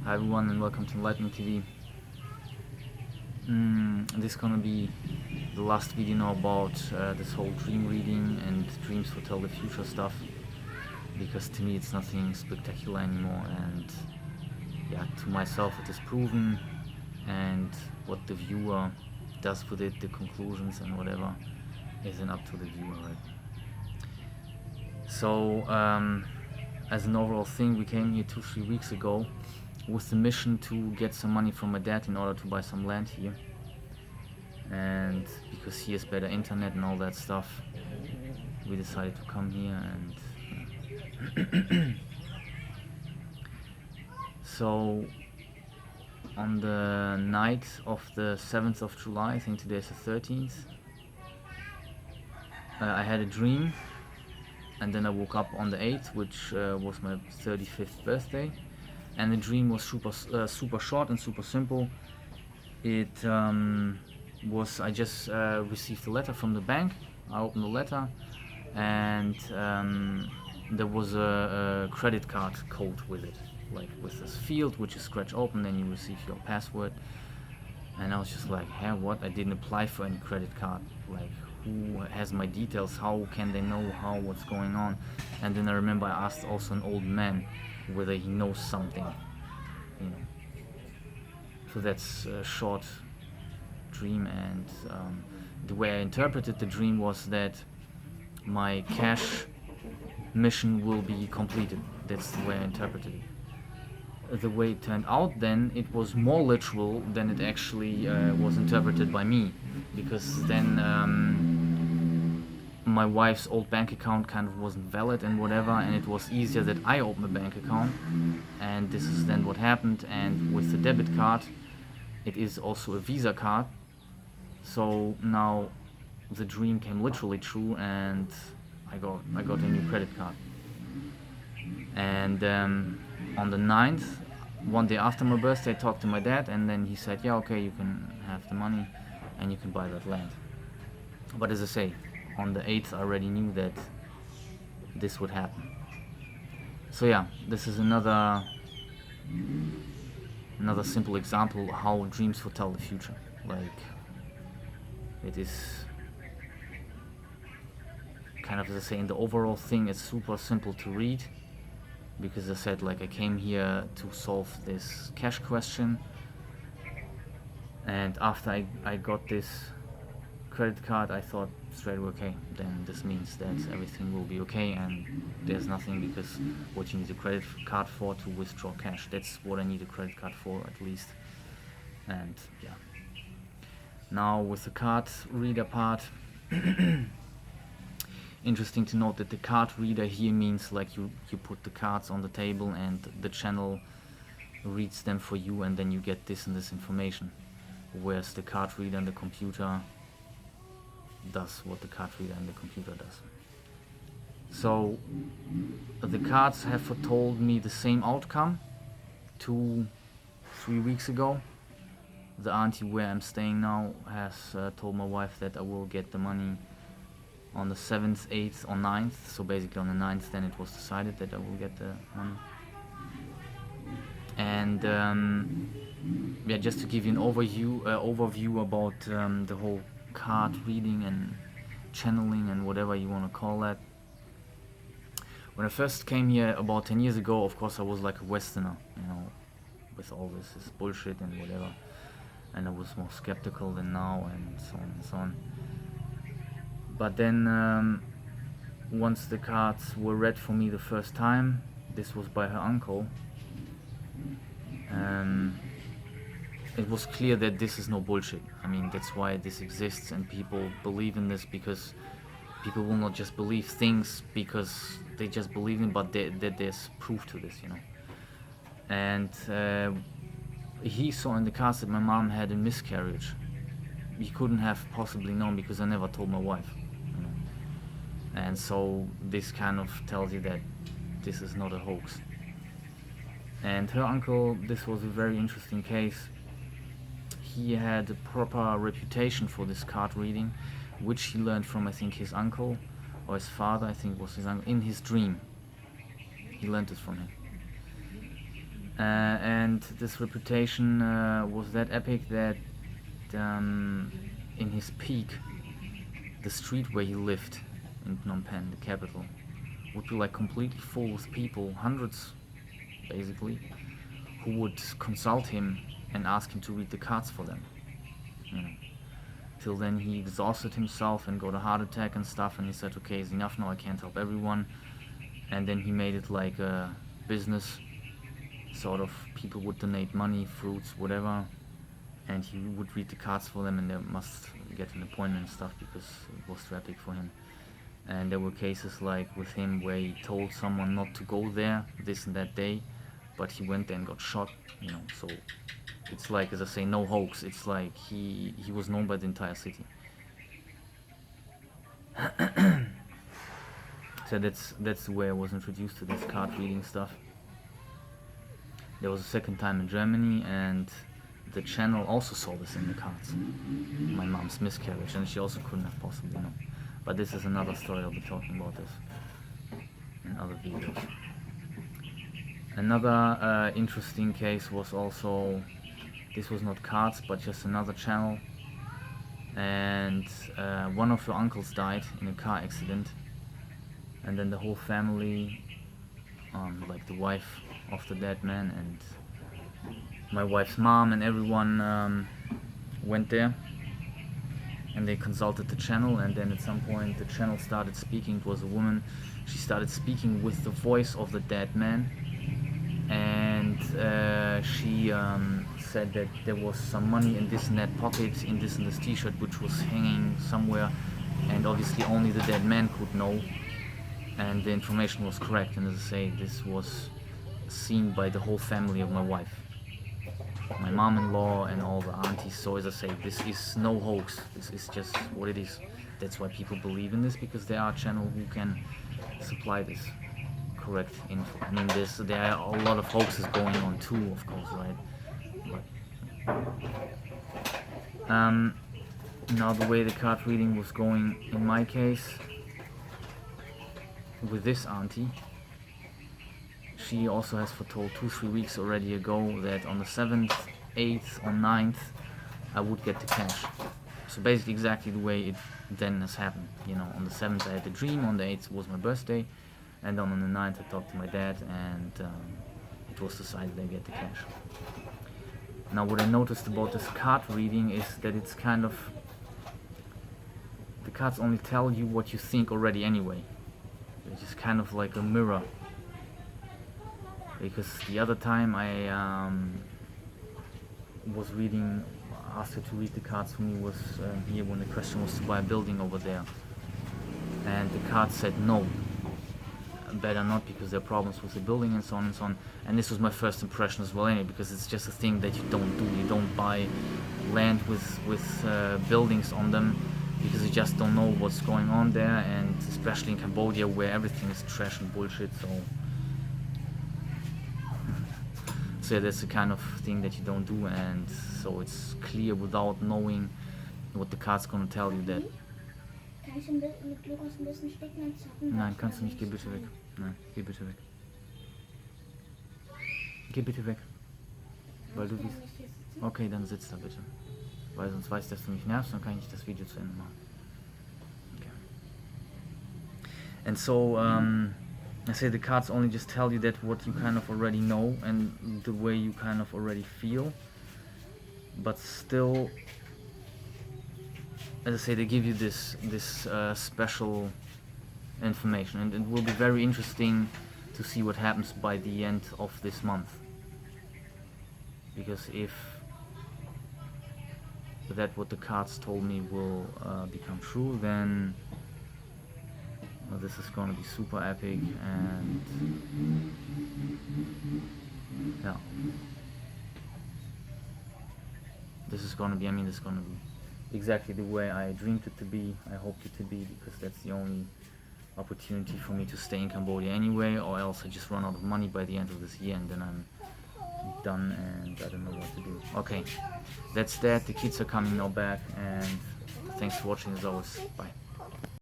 Hi everyone and welcome to Enlightenment TV. This is gonna be the last video now about this whole dream reading and dreams foretell the future stuff, because to me it's nothing spectacular anymore, and yeah, to myself it is proven, and what the viewer does with it, the conclusions and whatever, isn't up to the viewer, right? So as an overall thing, we came here 2-3 weeks ago with the mission to get some money from my dad in order to buy some land here, and because he has better internet and all that stuff, we decided to come here. And so on the night of the 7th of July, I think today is the 13th, I had a dream, and then I woke up on the 8th, which was my 35th birthday. And the dream was super short and super simple. It was, I just received a letter from the bank. I opened the letter, and there was a credit card code with it, like with this field which you scratch open, then you receive your password. And I was just like, hey, what? I didn't apply for any credit card. Like, who has my details? How can they know what's going on? And then I remember I asked also an old man whether he knows something, you know. So that's a short dream, and the way I interpreted the dream was that my cash mission will be completed. That's the way I interpreted it. The way it turned out then, it was more literal than it actually was interpreted by me, because then my wife's old bank account kind of wasn't valid and whatever, and it was easier that I open a bank account, and this is then what happened. And with the debit card, it is also a Visa card, so now the dream came literally true, and I got a new credit card. And on the 9th, one day after my birthday, I talked to my dad, and then he said, yeah, okay, you can have the money and you can buy that land. But as I say, on the 8th I already knew that this would happen. So yeah, this is another simple example how dreams foretell the future. Like, it is kind of, as I say, in the overall thing, it's super simple to read, because I said, like, I came here to solve this cash question, and after I got this credit card, I thought straight away, okay, then this means that everything will be okay, and there's nothing, because what you need a credit card for to withdraw cash, that's what I need a credit card for, at least. And yeah, now with the card reader part, interesting to note that the card reader here means like you put the cards on the table and the channel reads them for you, and then you get this and this information, whereas the card reader and the computer does what the card reader and the computer does. So the cards have foretold me the same outcome 2-3 weeks ago. The auntie where I'm staying now has told my wife that I will get the money on the 7th, 8th or 9th. So basically on the 9th then it was decided that I will get the money. And yeah, just to give you an overview about the whole card reading and channeling and whatever you want to call that. When I first came here about 10 years ago, of course I was like a Westerner, you know, with all this bullshit and whatever, and I was more skeptical than now, and so on and so on. But then once the cards were read for me the first time, this was by her uncle, it was clear that this is no bullshit. I mean, that's why this exists, and people believe in this, because people will not just believe things because they just believe in, but that there's proof to this, you know. And he saw in the cards that my mom had a miscarriage. He couldn't have possibly known, because I never told my wife, you know. And so this kind of tells you that this is not a hoax. And her uncle, this was a very interesting case. He had a proper reputation for this card reading, which he learned from, I think, his uncle or his father, I think it was his uncle, in his dream. He learned it from him. And this reputation was that epic that in his peak, the street where he lived in Phnom Penh, the capital, would be like completely full with people, hundreds basically, who would consult him and ask him to read the cards for them. You know. Till then he exhausted himself and got a heart attack and stuff, and he said, okay, it's enough now, I can't help everyone. And then he made it like a business, sort of. People would donate money, fruits, whatever, and he would read the cards for them, and they must get an appointment and stuff because it was too epic for him. And there were cases like with him where he told someone not to go there this and that day, but he went there and got shot, you know. So it's like, as I say, no hoax. It's like he was known by the entire city. So that's the way I was introduced to this card reading stuff. There was a second time in Germany, and the channel also saw this in the cards. My mom's miscarriage, and she also couldn't have possibly known. But this is another story. I'll be talking about this in other videos. Another interesting case was also, this was not cards, but just another channel. And one of her uncles died in a car accident, and then the whole family, like the wife of the dead man and my wife's mom and everyone went there, and they consulted the channel. And then at some point the channel started speaking. It was a woman. She started speaking with the voice of the dead man, and she said that there was some money in this and that pocket, in this and this t-shirt, which was hanging somewhere, and obviously only the dead man could know, and the information was correct. And as I say, this was seen by the whole family of my wife, my mom-in-law and all the aunties. So as I say, this is no hoax, this is just what it is. That's why people believe in this, because there are channels who can supply this correct info. I mean, there are a lot of hoaxes going on too, of course, right? But, now the way the card reading was going in my case with this auntie, she also has foretold 2-3 weeks already ago that on the 7th, 8th or 9th I would get the cash. So basically exactly the way it then has happened. You know, on the 7th I had the dream, on the 8th was my birthday, and then on the 9th I talked to my dad, and it was decided I get the cash. Now what I noticed about this card reading is that it's kind of, the cards only tell you what you think already anyway. It's just kind of like a mirror. Because the other time I was reading, asked her to read the cards for me, was here when the question was to buy a building over there, and the card said no, better not, because there are problems with the building and so on and so on. And this was my first impression as well anyway, because it's just a thing that you don't do. You don't buy land with buildings on them, because you just don't know what's going on there, and especially in Cambodia where everything is trash and bullshit. So that's the kind of thing that you don't do, and so it's clear without knowing what the card's gonna tell you that. Kann ich mit Lukas ein bisschen sticken und zappen? Nein, kannst du nicht, geh bitte weg. Nein, geh bitte weg. Geh bitte weg. Weil du siehst. Okay, dann sitz da bitte. Weil sonst weiß ich, dass du mich nervst, dann kann ich nicht das Video zu Ende machen. Okay. And so, I say the cards only just tell you that what you kind of already know and the way you kind of already feel, but still, as I say, they give you this special information, and it will be very interesting to see what happens by the end of this month, because if that what the cards told me will become true, then this is gonna be super epic, and yeah, this is gonna be, I mean, this is gonna be exactly the way I dreamed it to be, I hoped it to be, because that's the only opportunity for me to stay in Cambodia anyway, or else I just run out of money by the end of this year, and then I'm done and I don't know what to do. Okay, that's that. The kids are coming now back, and thanks for watching as always. Bye.